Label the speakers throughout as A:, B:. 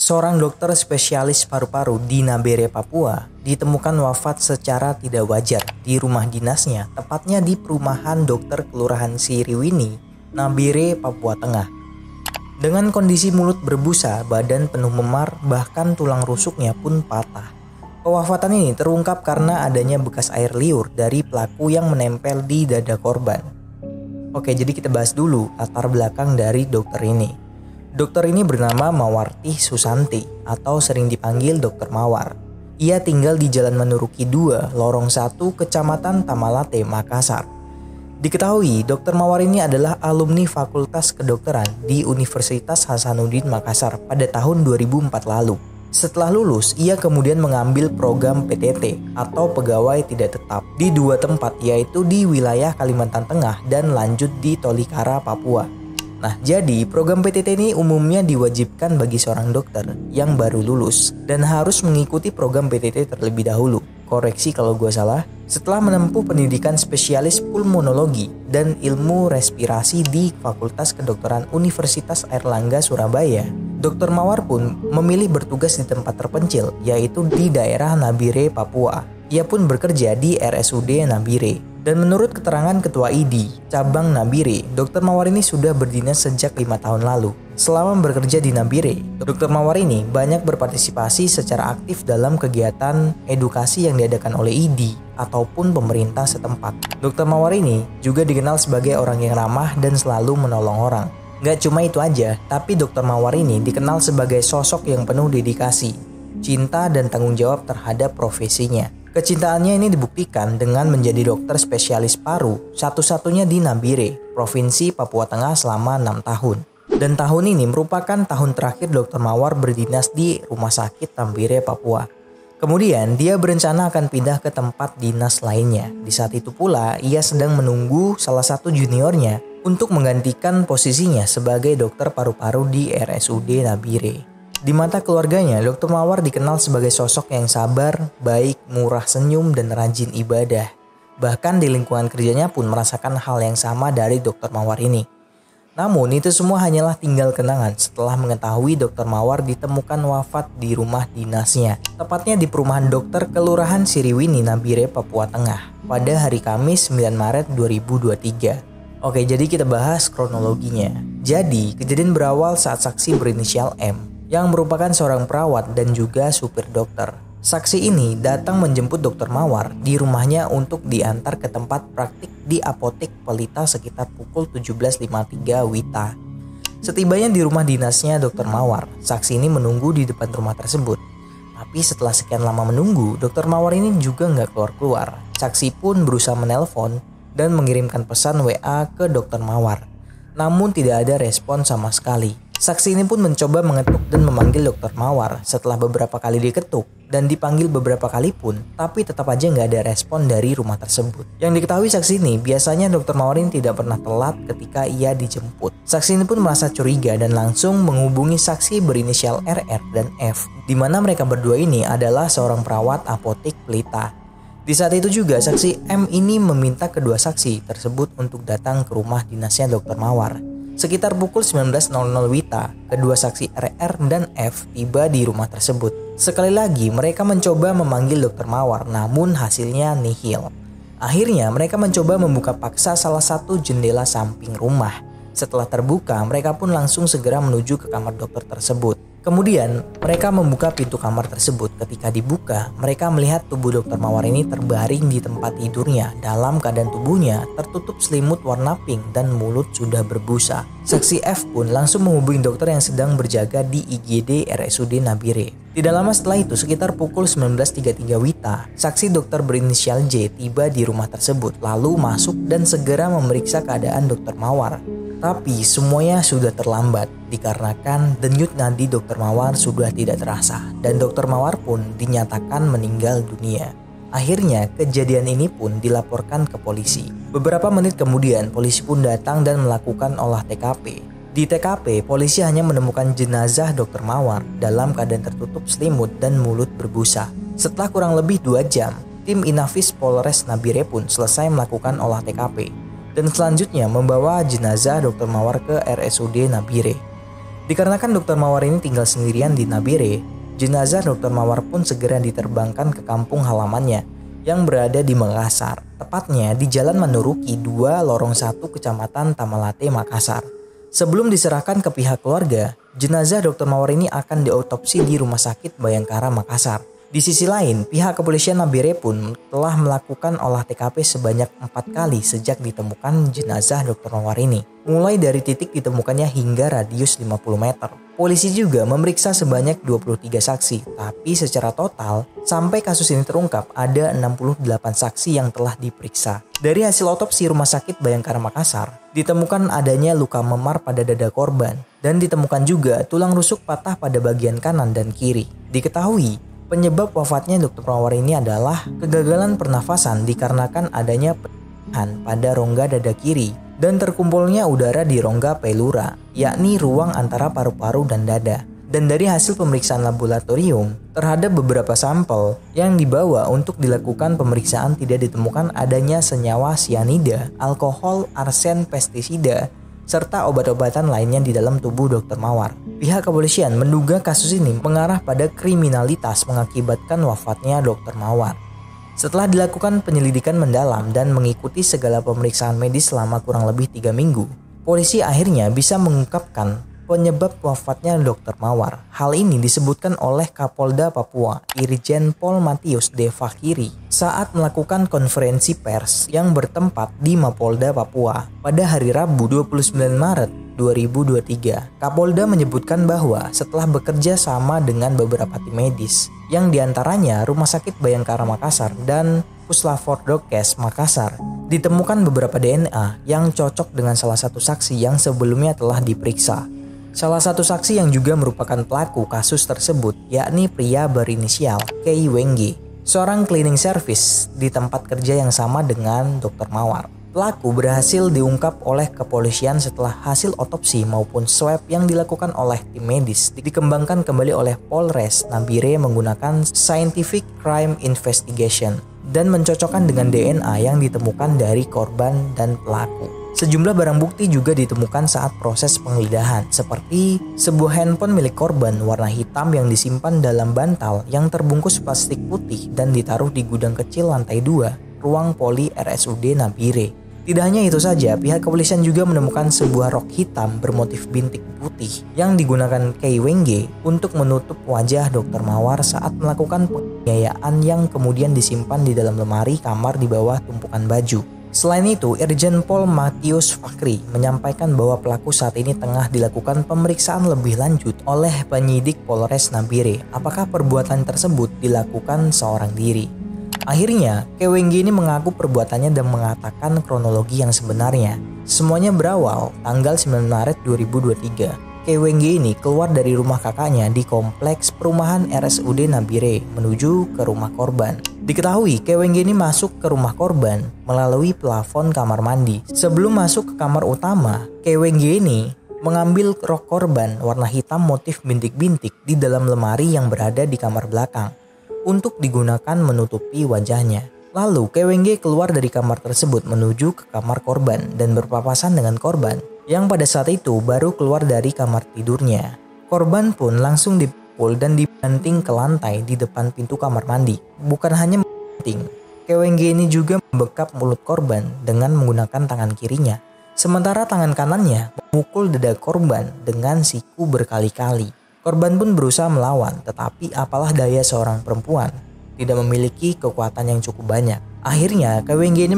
A: seorang dokter spesialis paru-paru di Nabire, Papua, ditemukan wafat secara tidak wajar di rumah dinasnya, tepatnya di perumahan dokter Kelurahan Siriwini, Nabire, Papua Tengah. Dengan kondisi mulut berbusa, badan penuh memar, bahkan tulang rusuknya pun patah. Pewafatan ini terungkap karena adanya bekas air liur dari pelaku yang menempel di dada korban. Oke, jadi kita bahas dulu latar belakang dari dokter ini. Dokter ini bernama Mawarti Susanti atau sering dipanggil Dokter Mawar. Ia tinggal di Jalan Manuruki 2, Lorong 1, Kecamatan Tamalate, Makassar. Diketahui, Dokter Mawar ini adalah alumni Fakultas Kedokteran di Universitas Hasanuddin Makassar pada tahun 2004 lalu. Setelah lulus, ia kemudian mengambil program PTT atau pegawai tidak tetap di dua tempat, yaitu di wilayah Kalimantan Tengah dan lanjut di Tolikara, Papua. Nah, jadi program PTT ini umumnya diwajibkan bagi seorang dokter yang baru lulus dan harus mengikuti program PTT terlebih dahulu. Koreksi kalau gue salah. Setelah menempuh pendidikan spesialis pulmonologi dan ilmu respirasi di Fakultas Kedokteran Universitas Airlangga, Surabaya, Dr. Mawar pun memilih bertugas di tempat terpencil, yaitu di daerah Nabire, Papua. Ia pun bekerja di RSUD Nabire. Dan menurut keterangan Ketua ID Cabang Nabire, Dr. Mawar ini sudah berdinas sejak 5 tahun lalu. Selama bekerja di Nabire, Dr. Mawar ini banyak berpartisipasi secara aktif dalam kegiatan edukasi yang diadakan oleh ID ataupun pemerintah setempat. Dr. Mawar ini juga dikenal sebagai orang yang ramah dan selalu menolong orang. Gak cuma itu aja, tapi Dr. Mawar ini dikenal sebagai sosok yang penuh dedikasi, cinta dan tanggung jawab terhadap profesinya. Kecintaannya ini dibuktikan dengan menjadi dokter spesialis paru satu-satunya di Nabire, Provinsi Papua Tengah selama 6 tahun. Dan tahun ini merupakan tahun terakhir Dr. Mawar berdinas di Rumah Sakit Nabire, Papua. Kemudian dia berencana akan pindah ke tempat dinas lainnya. Di saat itu pula ia sedang menunggu salah satu juniornya untuk menggantikan posisinya sebagai dokter paru-paru di RSUD Nabire. Di mata keluarganya, Dr. Mawar dikenal sebagai sosok yang sabar, baik, murah senyum, dan rajin ibadah. Bahkan di lingkungan kerjanya pun merasakan hal yang sama dari Dr. Mawar ini. Namun itu semua hanyalah tinggal kenangan setelah mengetahui Dr. Mawar ditemukan wafat di rumah dinasnya, tepatnya di perumahan dokter Kelurahan Siriwini, Nabire, Papua Tengah, pada hari Kamis 9 Maret 2023. Oke, jadi kita bahas kronologinya. Jadi, kejadian berawal saat saksi berinisial M yang merupakan seorang perawat dan juga supir dokter. Saksi ini datang menjemput Dr. Mawar di rumahnya untuk diantar ke tempat praktik di Apotek Pelita sekitar pukul 17.53 WITA. Setibanya di rumah dinasnya Dr. Mawar, saksi ini menunggu di depan rumah tersebut. Tapi setelah sekian lama menunggu, Dr. Mawar ini juga nggak keluar-keluar. Saksi pun berusaha menelpon dan mengirimkan pesan WA ke Dr. Mawar. Namun tidak ada respon sama sekali. Saksi ini pun mencoba mengetuk dan memanggil Dr. Mawar. Setelah beberapa kali diketuk dan dipanggil beberapa kali pun, tapi tetap aja nggak ada respon dari rumah tersebut. Yang diketahui saksi ini, biasanya Dr. Mawar ini tidak pernah telat ketika ia dijemput. Saksi ini pun merasa curiga dan langsung menghubungi saksi berinisial RR dan F, di mana mereka berdua ini adalah seorang perawat apotek Pelita. Di saat itu juga saksi M ini meminta kedua saksi tersebut untuk datang ke rumah dinasnya Dr. Mawar. Sekitar pukul 19.00 WITA, kedua saksi RR dan F tiba di rumah tersebut. Sekali lagi mereka mencoba memanggil Dr. Mawar, namun hasilnya nihil. Akhirnya mereka mencoba membuka paksa salah satu jendela samping rumah. Setelah terbuka, mereka pun langsung segera menuju ke kamar dokter tersebut. Kemudian mereka membuka pintu kamar tersebut. Ketika dibuka, mereka melihat tubuh Dr. Mawar ini terbaring di tempat tidurnya dalam keadaan tubuhnya tertutup selimut warna pink dan mulut sudah berbusa. Saksi F pun langsung menghubungi dokter yang sedang berjaga di IGD RSUD Nabire. Tidak lama setelah itu, sekitar pukul 19.33 WITA, saksi dokter berinisial J tiba di rumah tersebut lalu masuk dan segera memeriksa keadaan Dr. Mawar. Tapi semuanya sudah terlambat dikarenakan denyut nadi Dr. Mawar sudah tidak terasa dan Dr. Mawar pun dinyatakan meninggal dunia. Akhirnya kejadian ini pun dilaporkan ke polisi. Beberapa menit kemudian polisi pun datang dan melakukan olah TKP. Di TKP polisi hanya menemukan jenazah Dr. Mawar dalam keadaan tertutup selimut dan mulut berbusa. Setelah kurang lebih 2 jam, tim Inafis Polres Nabire pun selesai melakukan olah TKP. Dan selanjutnya membawa jenazah Dr. Mawar ke RSUD Nabire. Dikarenakan Dr. Mawar ini tinggal sendirian di Nabire, jenazah Dr. Mawar pun segera diterbangkan ke kampung halamannya yang berada di Makassar, tepatnya di Jalan Manduruki 2 Lorong 1 Kecamatan Tamalate, Makassar. Sebelum diserahkan ke pihak keluarga, jenazah Dr. Mawar ini akan diotopsi di Rumah Sakit Bayangkara, Makassar. Di sisi lain, pihak kepolisian Nabire pun telah melakukan olah TKP sebanyak 4 kali sejak ditemukan jenazah Dr. Mawar ini, mulai dari titik ditemukannya hingga radius 50 meter. Polisi juga memeriksa sebanyak 23 saksi, tapi secara total, sampai kasus ini terungkap, ada 68 saksi yang telah diperiksa. Dari hasil otopsi Rumah Sakit Bayangkara Makassar, ditemukan adanya luka memar pada dada korban, dan ditemukan juga tulang rusuk patah pada bagian kanan dan kiri. Diketahui, penyebab wafatnya Dr. Mawar ini adalah kegagalan pernafasan dikarenakan adanya pecah pada rongga dada kiri dan terkumpulnya udara di rongga pleura, yakni ruang antara paru-paru dan dada. Dan dari hasil pemeriksaan laboratorium terhadap beberapa sampel yang dibawa untuk dilakukan pemeriksaan tidak ditemukan adanya senyawa sianida, alkohol, arsen, pestisida, serta obat-obatan lainnya di dalam tubuh Dr. Mawar. Pihak kepolisian menduga kasus ini mengarah pada kriminalitas mengakibatkan wafatnya Dr. Mawar. Setelah dilakukan penyelidikan mendalam dan mengikuti segala pemeriksaan medis selama kurang lebih 3 minggu, polisi akhirnya bisa mengungkapkan penyebab wafatnya Dr. Mawar. Hal ini disebutkan oleh Kapolda Papua, Irjen Pol Matius D. Fakhiri, saat melakukan konferensi pers yang bertempat di Mapolda Papua pada hari Rabu 29 Maret 2023. Kapolda menyebutkan bahwa setelah bekerja sama dengan beberapa tim medis, yang diantaranya Rumah Sakit Bayangkara Makassar dan Puslapfor Dokes Makassar, ditemukan beberapa DNA yang cocok dengan salah satu saksi yang sebelumnya telah diperiksa. Salah satu saksi yang juga merupakan pelaku kasus tersebut yakni pria berinisial Kei Wengge, seorang cleaning service di tempat kerja yang sama dengan Dr. Mawar. Pelaku berhasil diungkap oleh kepolisian setelah hasil otopsi maupun swab yang dilakukan oleh tim medis dikembangkan kembali oleh Polres Nabire menggunakan Scientific Crime Investigation dan mencocokkan dengan DNA yang ditemukan dari korban dan pelaku. Sejumlah barang bukti juga ditemukan saat proses penggeledahan, seperti sebuah handphone milik korban warna hitam yang disimpan dalam bantal yang terbungkus plastik putih dan ditaruh di gudang kecil lantai 2, ruang poli RSUD Nabire. Tidak hanya itu saja, pihak kepolisian juga menemukan sebuah rok hitam bermotif bintik putih yang digunakan Kei Wengge untuk menutup wajah Dr. Mawar saat melakukan penganiayaan yang kemudian disimpan di dalam lemari kamar di bawah tumpukan baju. Selain itu, Irjen Pol Matius Fakhri menyampaikan bahwa pelaku saat ini tengah dilakukan pemeriksaan lebih lanjut oleh penyidik Polres Nabire apakah perbuatan tersebut dilakukan seorang diri. Akhirnya, Kei Wengge ini mengaku perbuatannya dan mengatakan kronologi yang sebenarnya. Semuanya berawal tanggal 9 Maret 2023. Kei Wengge ini keluar dari rumah kakaknya di kompleks perumahan RSUD Nabire menuju ke rumah korban. Diketahui Kei Wengge ini masuk ke rumah korban melalui plafon kamar mandi. Sebelum masuk ke kamar utama, Kei Wengge ini mengambil rok korban warna hitam motif bintik-bintik di dalam lemari yang berada di kamar belakang untuk digunakan menutupi wajahnya. Lalu Kei Wengge keluar dari kamar tersebut menuju ke kamar korban dan berpapasan dengan korban yang pada saat itu baru keluar dari kamar tidurnya. Korban pun langsung dipukul dan dibanting ke lantai di depan pintu kamar mandi. Bukan hanya membanting, Kei Wengge ini juga membekap mulut korban dengan menggunakan tangan kirinya. Sementara tangan kanannya memukul dada korban dengan siku berkali-kali. Korban pun berusaha melawan, tetapi apalah daya seorang perempuan tidak memiliki kekuatan yang cukup banyak. Akhirnya Kei Wengge ini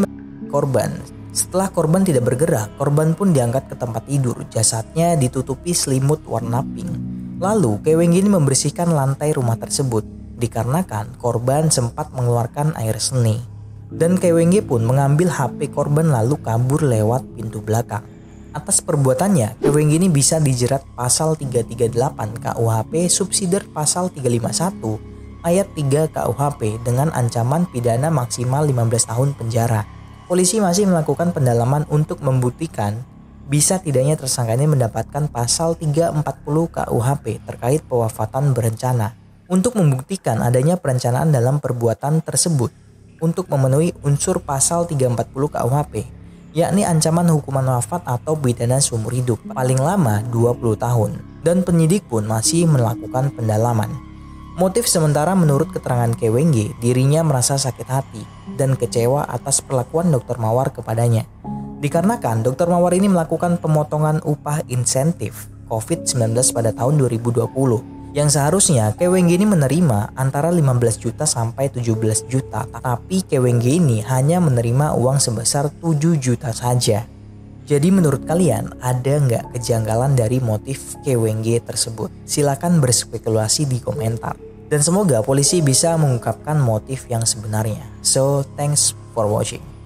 A: korban. Setelah korban tidak bergerak, korban pun diangkat ke tempat tidur. Jasadnya ditutupi selimut warna pink. Lalu Kei Wengge ini membersihkan lantai rumah tersebut dikarenakan korban sempat mengeluarkan air seni. Dan Kei Wengge pun mengambil HP korban lalu kabur lewat pintu belakang. Atas perbuatannya, Kei Wengge ini bisa dijerat pasal 338 KUHP subsidiar pasal 351 ayat 3 KUHP dengan ancaman pidana maksimal 15 tahun penjara. Polisi masih melakukan pendalaman untuk membuktikan bisa tidaknya tersangka ini mendapatkan pasal 340 KUHP terkait pewafatan berencana untuk membuktikan adanya perencanaan dalam perbuatan tersebut untuk memenuhi unsur pasal 340 KUHP, yakni ancaman hukuman wafat atau pidana seumur hidup paling lama 20 tahun. dan penyidik pun masih melakukan pendalaman. Motif sementara menurut keterangan Kewengge, dirinya merasa sakit hati dan kecewa atas perlakuan Dr. Mawar kepadanya. Dikarenakan Dr. Mawar ini melakukan pemotongan upah insentif COVID-19 pada tahun 2020 yang seharusnya Kewengge ini menerima antara 15 juta sampai 17 juta, tapi Kewengge ini hanya menerima uang sebesar 7 juta saja. Jadi menurut kalian ada nggak kejanggalan dari motif Kewengge tersebut? Silakan berspekulasi di komentar. Dan semoga polisi bisa mengungkapkan motif yang sebenarnya. So, thanks for watching.